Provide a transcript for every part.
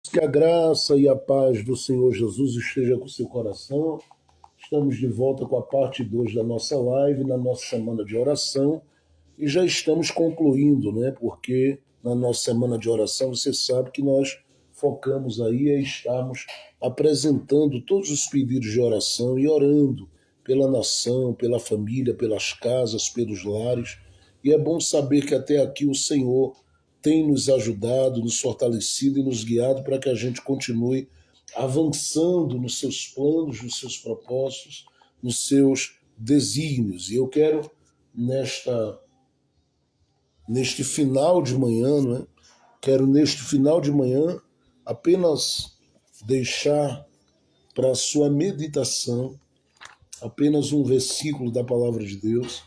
Que a graça e a paz do Senhor Jesus esteja com o seu coração. Estamos de volta com a parte 2 da nossa live, na nossa semana de oração, e já estamos concluindo, né? Porque na nossa semana de oração você sabe que nós focamos aí e estamos apresentando todos os pedidos de oração e orando pela nação, pela família, pelas casas, pelos lares. E é bom saber que até aqui o Senhor tem nos ajudado, nos fortalecido e nos guiado para que a gente continue avançando nos seus planos, nos seus propósitos, nos seus desígnios. E eu quero, neste final de manhã, não é? Quero neste final de manhã apenas deixar para a sua meditação apenas um versículo da palavra de Deus.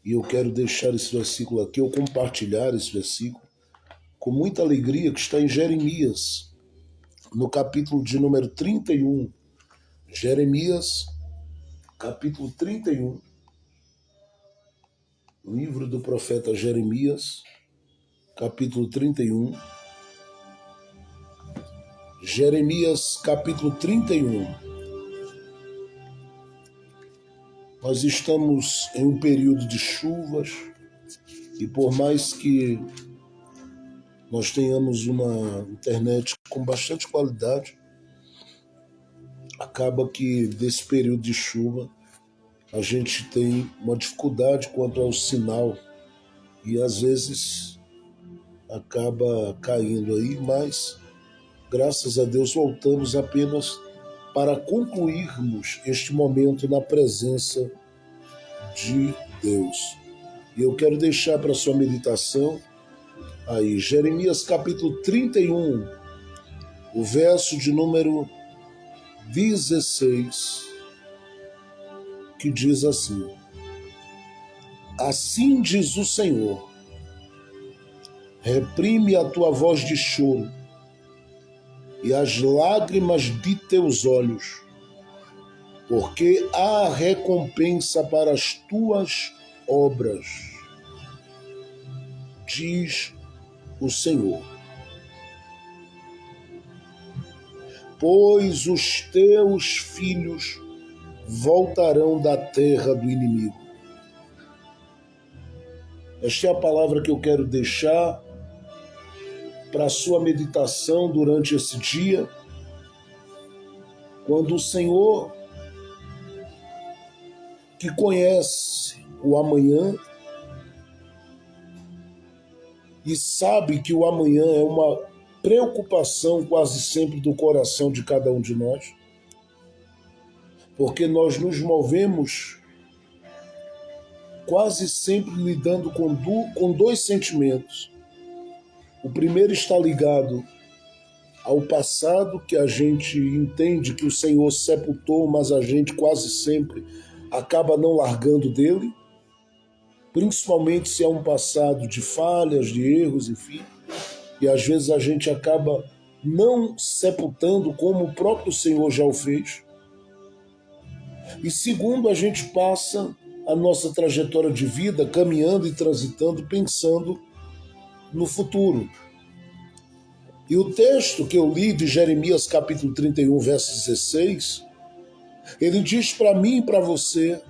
E eu quero deixar esse versículo aqui, ou compartilhar esse versículo, com muita alegria, que está em Jeremias, no capítulo de número 31. Jeremias, capítulo 31, livro do profeta Jeremias, capítulo 31. Jeremias, capítulo 31. Nós estamos em um período de chuvas e por mais que nós tenhamos uma internet com bastante qualidade, acaba que desse período de chuva a gente tem uma dificuldade quanto ao sinal e às vezes acaba caindo aí, mas graças a Deus voltamos apenas para concluirmos este momento na presença de Deus. E eu quero deixar para sua meditação aí Jeremias capítulo 31, o verso de número 16, que diz assim: Assim diz o Senhor, reprime a tua voz de choro e as lágrimas de teus olhos, porque há recompensa para as tuas obras, diz o Senhor. Pois os teus filhos voltarão da terra do inimigo. Esta é a palavra que eu quero deixar para a sua meditação durante esse dia, quando o Senhor, que conhece o amanhã e sabe que o amanhã é uma preocupação quase sempre do coração de cada um de nós, porque nós nos movemos quase sempre lidando com dois sentimentos. O primeiro está ligado ao passado, que a gente entende que o Senhor sepultou, mas a gente quase sempre acaba não largando dele, principalmente se é um passado de falhas, de erros, enfim, e às vezes a gente acaba não sepultando como o próprio Senhor já o fez. E segundo, a gente passa a nossa trajetória de vida caminhando e transitando, pensando no futuro. E o texto que eu li de Jeremias capítulo 31, verso 16, ele diz para mim e para você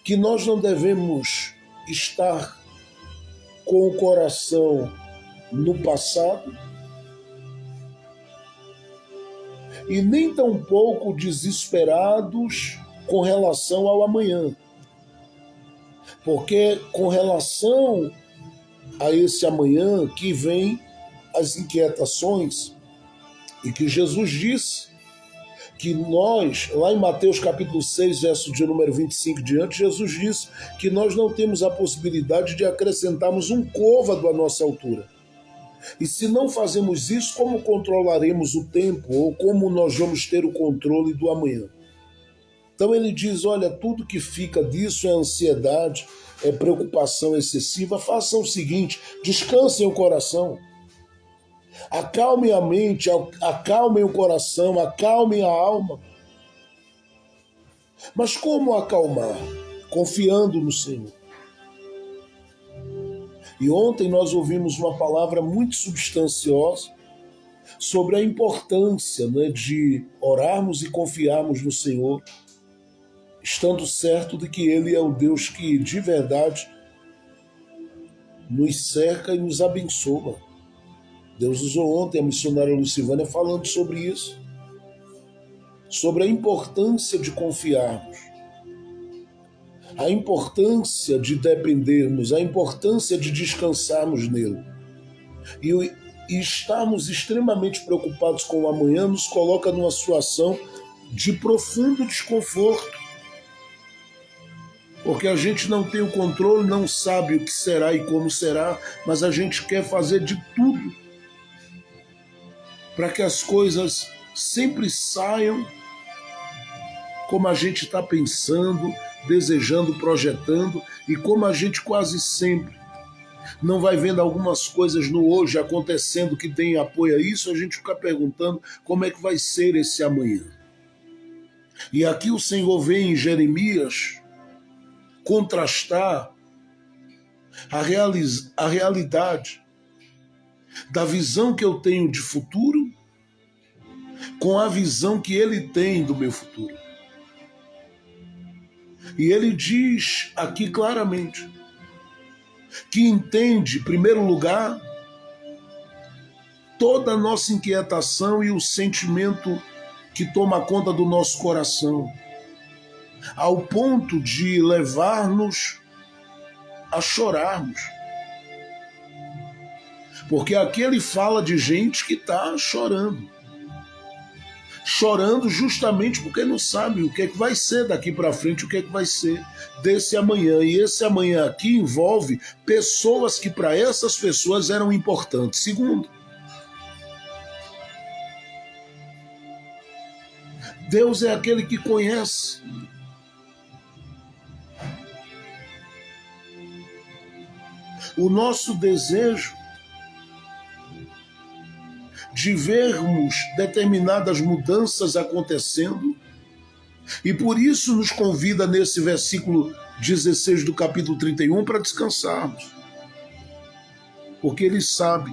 que nós não devemos estar com o coração no passado e nem tampouco desesperados com relação ao amanhã. Porque com relação a esse amanhã que vem as inquietações, e que Jesus disse que nós, lá em Mateus capítulo 6, verso de número 25 diante, Jesus disse que nós não temos a possibilidade de acrescentarmos um côvado à nossa altura. E se não fazemos isso, como controlaremos o tempo, ou como nós vamos ter o controle do amanhã? Então ele diz, olha, tudo que fica disso é ansiedade, é preocupação excessiva. Façam o seguinte, descansem o coração, acalmem a mente, acalmem o coração, acalmem a alma. Mas como acalmar? Confiando no Senhor. E ontem nós ouvimos uma palavra muito substanciosa sobre a importância, né, de orarmos e confiarmos no Senhor, estando certo de que Ele é o Deus que de verdade nos cerca e nos abençoa. Deus usou ontem a missionária Lucivânia falando sobre isso, sobre a importância de confiarmos, a importância de dependermos, a importância de descansarmos nele. E estarmos extremamente preocupados com o amanhã nos coloca numa situação de profundo desconforto, porque a gente não tem o controle, não sabe o que será e como será, mas a gente quer fazer de tudo para que as coisas sempre saiam como a gente está pensando, desejando, projetando, e como a gente quase sempre não vai vendo algumas coisas no hoje acontecendo que tem apoio a isso, a gente fica perguntando como é que vai ser esse amanhã. E aqui o Senhor vem em Jeremias contrastar a realidade da visão que eu tenho de futuro com a visão que ele tem do meu futuro. E ele diz aqui claramente que entende, em primeiro lugar, toda a nossa inquietação e o sentimento que toma conta do nosso coração, ao ponto de levar-nos a chorarmos. Porque aqui ele fala de gente que está chorando. Chorando justamente porque não sabe o que é que vai ser daqui para frente, o que é que vai ser desse amanhã. E esse amanhã aqui envolve pessoas que para essas pessoas eram importantes. Segundo, Deus é aquele que conhece. O nosso desejo de vermos determinadas mudanças acontecendo, e por isso nos convida nesse versículo 16 do capítulo 31 para descansarmos. Porque ele sabe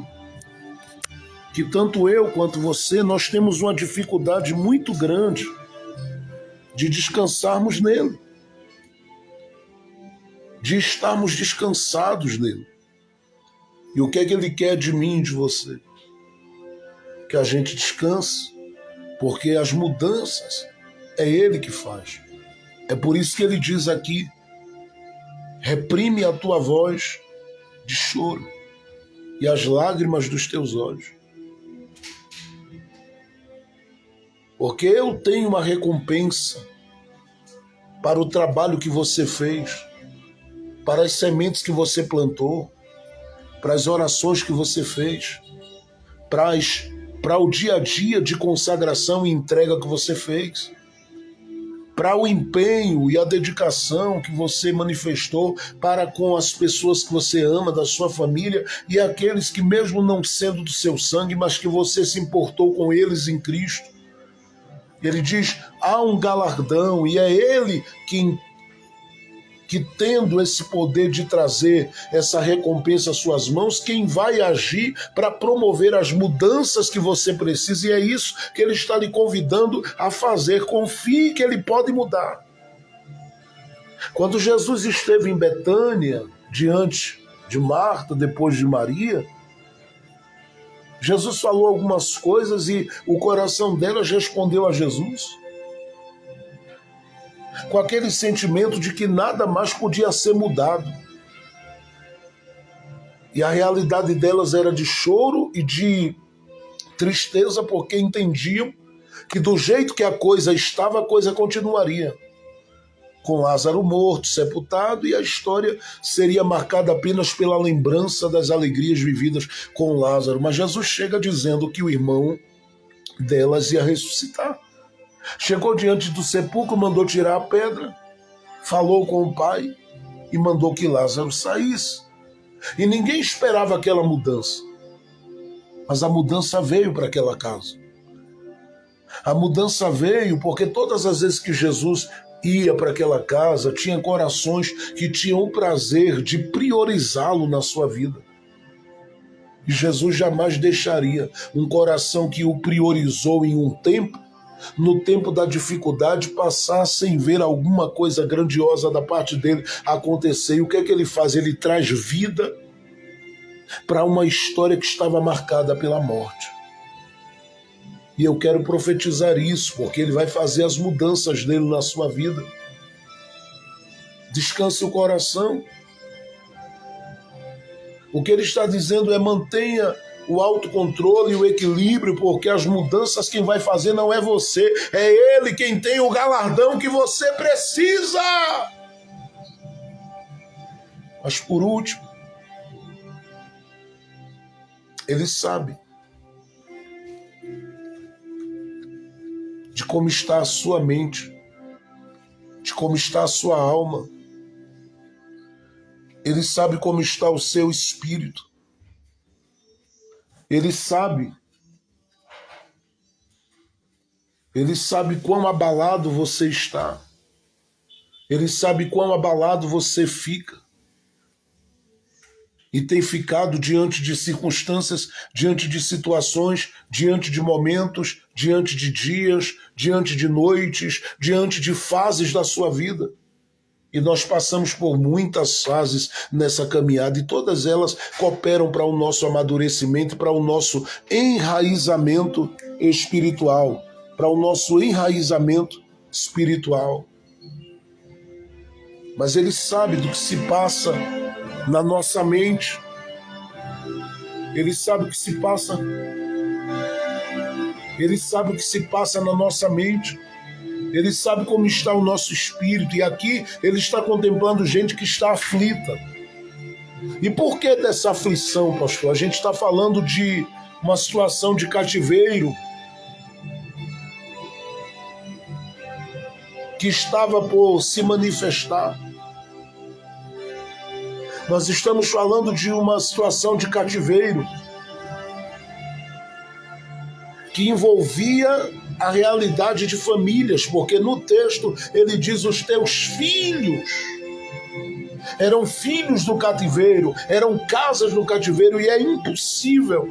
que tanto eu quanto você, nós temos uma dificuldade muito grande de descansarmos nele, de estarmos descansados nele. E o que é que ele quer de mim e de você? Que a gente descanse, porque as mudanças é ele que faz. É por isso que ele diz aqui: reprime a tua voz de choro e as lágrimas dos teus olhos. Porque eu tenho uma recompensa para o trabalho que você fez, para as sementes que você plantou, para as orações que você fez, para o dia a dia de consagração e entrega que você fez, para o empenho e a dedicação que você manifestou para com as pessoas que você ama, da sua família, e aqueles que mesmo não sendo do seu sangue, mas que você se importou com eles em Cristo. Ele diz, há um galardão, e é ele que tendo esse poder de trazer essa recompensa às suas mãos, quem vai agir para promover as mudanças que você precisa, e é isso que ele está lhe convidando a fazer. Confie que ele pode mudar. Quando Jesus esteve em Betânia, diante de Marta, depois de Maria, Jesus falou algumas coisas e o coração delas respondeu a Jesus com aquele sentimento de que nada mais podia ser mudado. E a realidade delas era de choro e de tristeza, porque entendiam que do jeito que a coisa estava, a coisa continuaria. Com Lázaro morto, sepultado, e a história seria marcada apenas pela lembrança das alegrias vividas com Lázaro. Mas Jesus chega dizendo que o irmão delas ia ressuscitar. Chegou diante do sepulcro, mandou tirar a pedra, falou com o pai e mandou que Lázaro saísse. E ninguém esperava aquela mudança. Mas a mudança veio para aquela casa. A mudança veio porque todas as vezes que Jesus ia para aquela casa tinha corações que tinham o prazer de priorizá-lo na sua vida. E Jesus jamais deixaria um coração que o priorizou em um tempo, no tempo da dificuldade, passar sem ver alguma coisa grandiosa da parte dele acontecer. E o que é que ele faz? Ele traz vida para uma história que estava marcada pela morte. E eu quero profetizar isso, porque ele vai fazer as mudanças dele na sua vida. Descanse o coração. O que ele está dizendo é: mantenha o autocontrole e o equilíbrio, porque as mudanças quem vai fazer não é você, é ele quem tem o galardão que você precisa. Mas por último, ele sabe de como está a sua mente, de como está a sua alma. Ele sabe como está o seu espírito. Ele sabe quão abalado você está. Ele sabe quão abalado você fica. E tem ficado diante de circunstâncias, diante de situações, diante de momentos, diante de dias, diante de noites, diante de fases da sua vida. E nós passamos por muitas fases nessa caminhada e todas elas cooperam para o nosso amadurecimento, para o nosso enraizamento espiritual, para o nosso enraizamento espiritual. Mas ele sabe do que se passa na nossa mente. Ele sabe o que se passa. Ele sabe o que se passa na nossa mente. Ele sabe como está o nosso espírito. E aqui ele está contemplando gente que está aflita. E por que dessa aflição, pastor? A gente está falando de uma situação de cativeiro que estava por se manifestar. Nós estamos falando de uma situação de cativeiro que envolvia a realidade de famílias, porque no texto ele diz: os teus filhos eram filhos do cativeiro, eram casas no cativeiro, e é impossível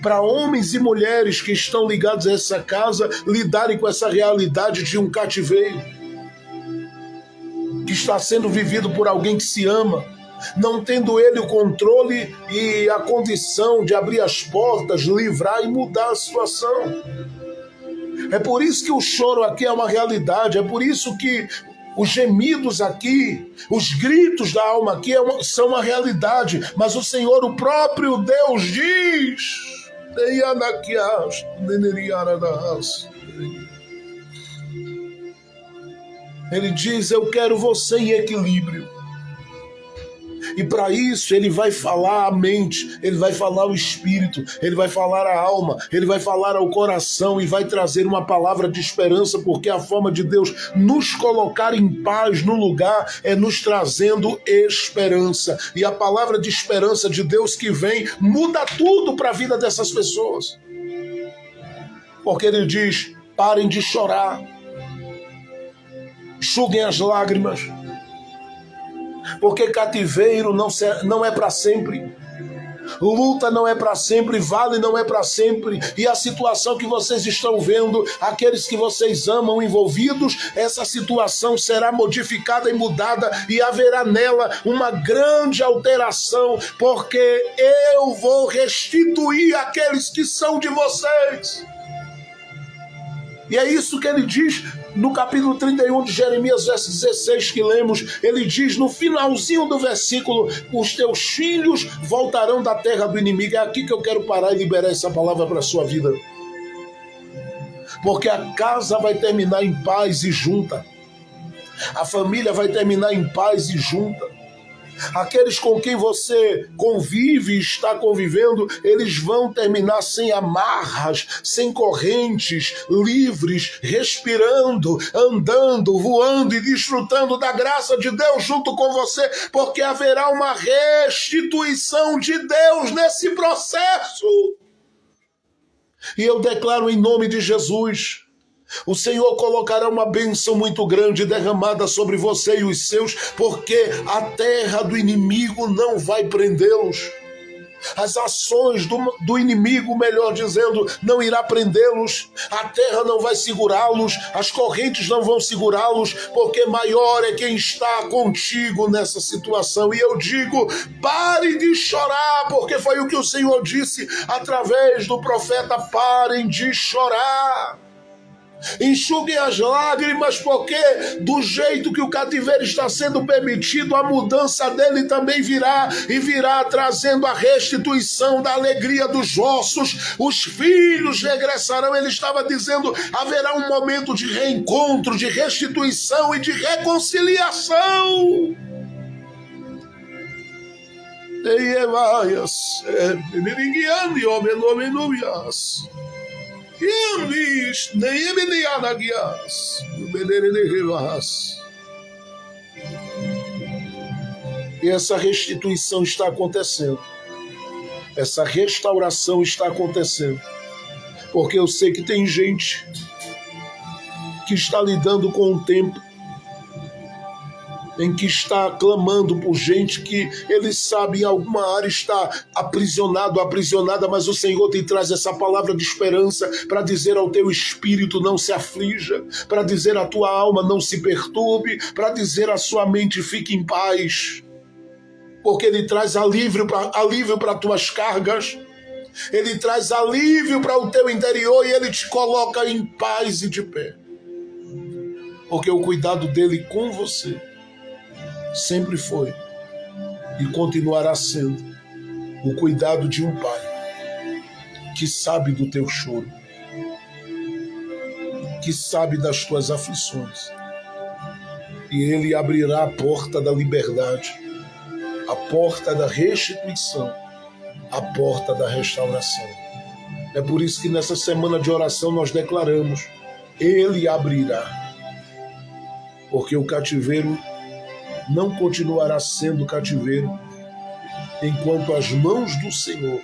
para homens e mulheres que estão ligados a essa casa lidarem com essa realidade de um cativeiro que está sendo vivido por alguém que se ama, não tendo ele o controle e a condição de abrir as portas, livrar e mudar a situação. É por isso que o choro aqui é uma realidade, é por isso que os gemidos aqui, os gritos da alma aqui são uma realidade, mas o Senhor, o próprio Deus diz: ele diz: eu quero você em equilíbrio. E para isso ele vai falar a mente, ele vai falar o espírito, ele vai falar a alma, ele vai falar ao coração e vai trazer uma palavra de esperança, porque a forma de Deus nos colocar em paz no lugar é nos trazendo esperança. E a palavra de esperança de Deus que vem muda tudo para a vida dessas pessoas. Porque ele diz: parem de chorar, enxuguem as lágrimas, porque cativeiro não é para sempre, luta não é para sempre, vale não é para sempre, e a situação que vocês estão vendo, aqueles que vocês amam envolvidos, essa situação será modificada e mudada, e haverá nela uma grande alteração, porque eu vou restituir aqueles que são de vocês. E é isso que ele diz no capítulo 31 de Jeremias, verso 16, que lemos. Ele diz no finalzinho do versículo: os teus filhos voltarão da terra do inimigo. É aqui que eu quero parar e liberar essa palavra para a sua vida. Porque a casa vai terminar em paz e junta. A família vai terminar em paz e junta. Aqueles com quem você convive e está convivendo, eles vão terminar sem amarras, sem correntes, livres, respirando, andando, voando e desfrutando da graça de Deus junto com você, porque haverá uma restituição de Deus nesse processo. E eu declaro em nome de Jesus: O Senhor colocará uma bênção muito grande derramada sobre você e os seus, porque a terra do inimigo não vai prendê-los. As ações do inimigo, melhor dizendo, não irá prendê-los, a terra não vai segurá-los, as correntes não vão segurá-los, porque maior é quem está contigo nessa situação. E eu digo, pare de chorar, porque foi o que o Senhor disse através do profeta: parem de chorar. Enxuguem as lágrimas, porque do jeito que o cativeiro está sendo permitido, a mudança dele também virá, e virá trazendo a restituição da alegria dos ossos. Os filhos regressarão. Ele estava dizendo, haverá um momento de reencontro, de restituição e de reconciliação. E essa restituição está acontecendo. Essa restauração está acontecendo. Porque eu sei que tem gente que está lidando com um tempo em que está clamando por gente que ele sabe em alguma área está aprisionado, aprisionada, mas o Senhor te traz essa palavra de esperança para dizer ao teu espírito: não se aflija, para dizer à tua alma: não se perturbe, para dizer à sua mente: fique em paz, porque Ele traz alívio para tuas cargas, Ele traz alívio para o teu interior e Ele te coloca em paz e de pé, porque o cuidado dEle com você sempre foi e continuará sendo o cuidado de um pai que sabe do teu choro, que sabe das tuas aflições, e Ele abrirá a porta da liberdade, a porta da restituição, a porta da restauração. É por isso que nessa semana de oração nós declaramos: Ele abrirá, porque o cativeiro não continuará sendo cativeiro enquanto as mãos do Senhor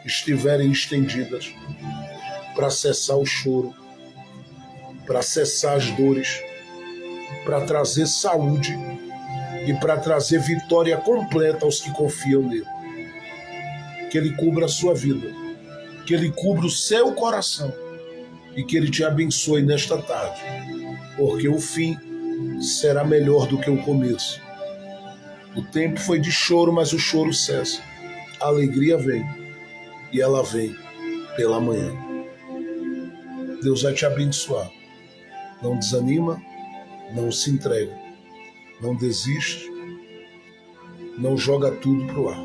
estiverem estendidas para cessar o choro, para cessar as dores, para trazer saúde e para trazer vitória completa aos que confiam nele. Que Ele cubra a sua vida, que Ele cubra o seu coração e que Ele te abençoe nesta tarde, porque o fim será melhor do que o começo. O tempo foi de choro, mas o choro cessa. A alegria vem, e ela vem pela manhã. Deus vai te abençoar. Não desanima, não se entrega, não desiste, não joga tudo pro ar.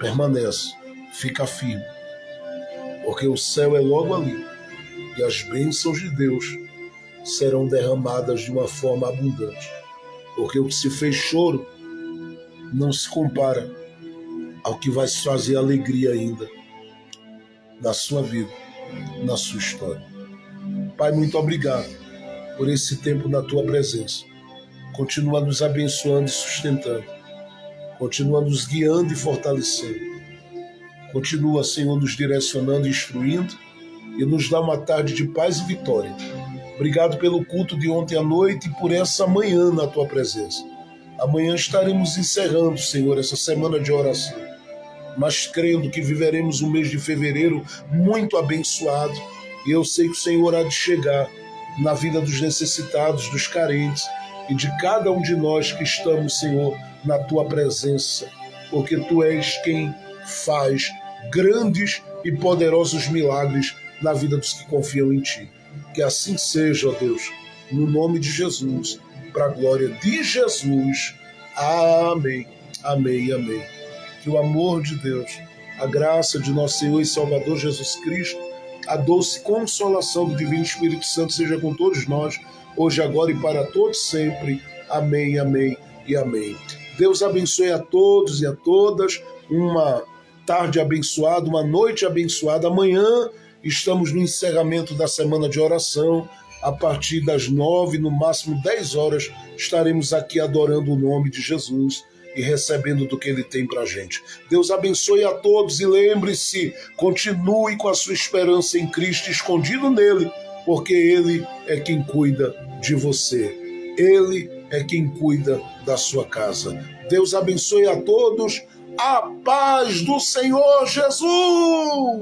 Permanece, fica firme, porque o céu é logo ali, e as bênçãos de Deus serão derramadas de uma forma abundante, porque o que se fez choro não se compara ao que vai se fazer alegria ainda na sua vida, na sua história. Pai, muito obrigado por esse tempo na Tua presença. Continua nos abençoando e sustentando, continua nos guiando e fortalecendo, continua, Senhor, nos direcionando e instruindo, e nos dá uma tarde de paz e vitória. Obrigado pelo culto de ontem à noite e por essa manhã na Tua presença. Amanhã estaremos encerrando, Senhor, essa semana de oração, mas crendo que viveremos um mês de fevereiro muito abençoado, e eu sei que o Senhor há de chegar na vida dos necessitados, dos carentes e de cada um de nós que estamos, Senhor, na Tua presença, porque Tu és quem faz grandes e poderosos milagres na vida dos que confiam em Ti. Que assim seja, ó Deus, no nome de Jesus, para a glória de Jesus. Amém, amém, amém. Que o amor de Deus, a graça de nosso Senhor e Salvador Jesus Cristo, a doce consolação do Divino Espírito Santo seja com todos nós, hoje, agora e para todos sempre. Amém, amém e amém. Deus abençoe a todos e a todas, uma tarde abençoada, uma noite abençoada. Amanhã estamos no encerramento da semana de oração. A partir das 9, no máximo 10 horas, estaremos aqui adorando o nome de Jesus e recebendo do que Ele tem para a gente. Deus abençoe a todos e lembre-se, continue com a sua esperança em Cristo, escondido nele, porque Ele é quem cuida de você. Ele é quem cuida da sua casa. Deus abençoe a todos. A paz do Senhor Jesus!